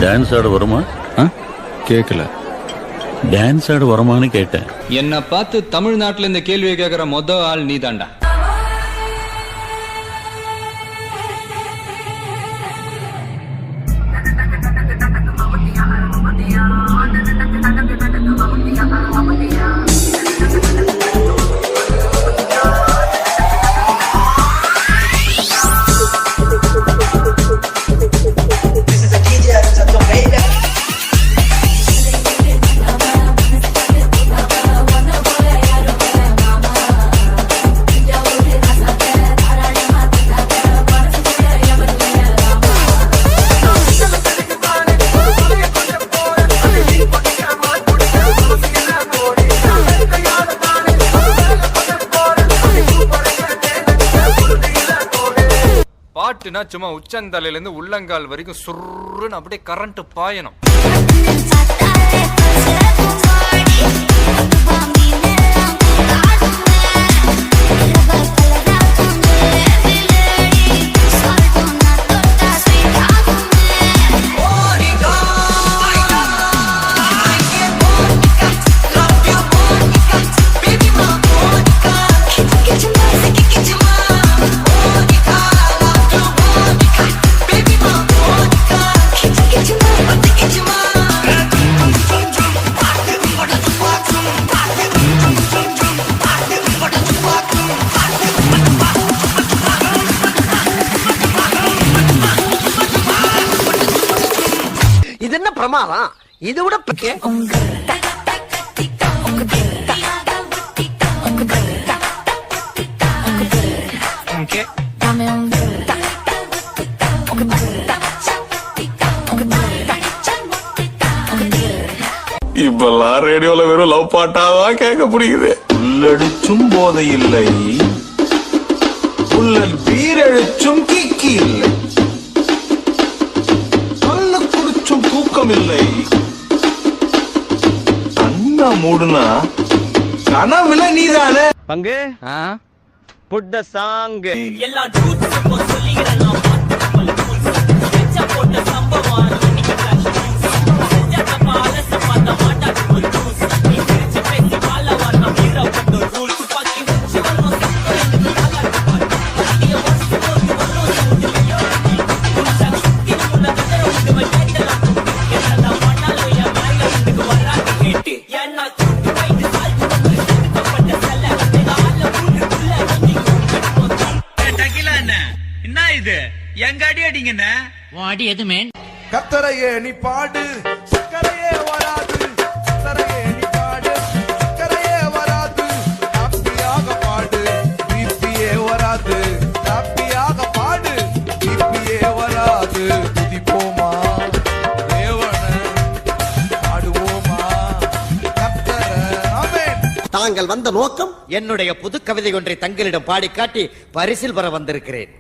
Dance ஆட வருமா? கேட்கல. டான்ஸ் ஆட வருமானு கேட்டேன். என்ன பார்த்து தமிழ்நாட்டுல இந்த கேள்வியை கேட்கிற மொத ஆள் நீதாண்டா. பாட்டுனா சும்மா உச்சந்தலையில இருந்து உள்ளங்கால் வரைக்கும் சுருன்னு அப்படியே கரண்ட் பாயணும். இது என்ன பிரமாதம்? இது விட இப்பெல்லாம் ரேடியோல வெறும் லவ் பாட்டாதான் கேட்க பிடிக்குது. உள்ளடிச்சும் போதை இல்லை, உள்ளல் பீரழிச்சும் கிக்கி இல்லை, நல்ல குடிச்சும் தூக்கம் இல்லை, கண்ணா மூடுனா கனவுல நீதானே. பங்கு புட் த சாங். என்ன இது எங்க அடி அடிங்கண்ணே? அடி எதுமே கத்தரையே நீ பாடு, சக்கரையே வராது, கத்தரையே நீ பாடு, சக்கரையே வராது, ஹாப்பியாக பாடு, பிபியே வராது, ஹாப்பியாக பாடு, பிபியே வராது. துதிப்போமா தேவனை, பாடுவோமா கத்தரை. ஆமென். தாங்கள் வந்த நோக்கம் என்னுடைய புது கவிதை ஒன்றை தங்களிடம் பாடி காட்டி பரிசில் பெற வந்திருக்கிறேன்.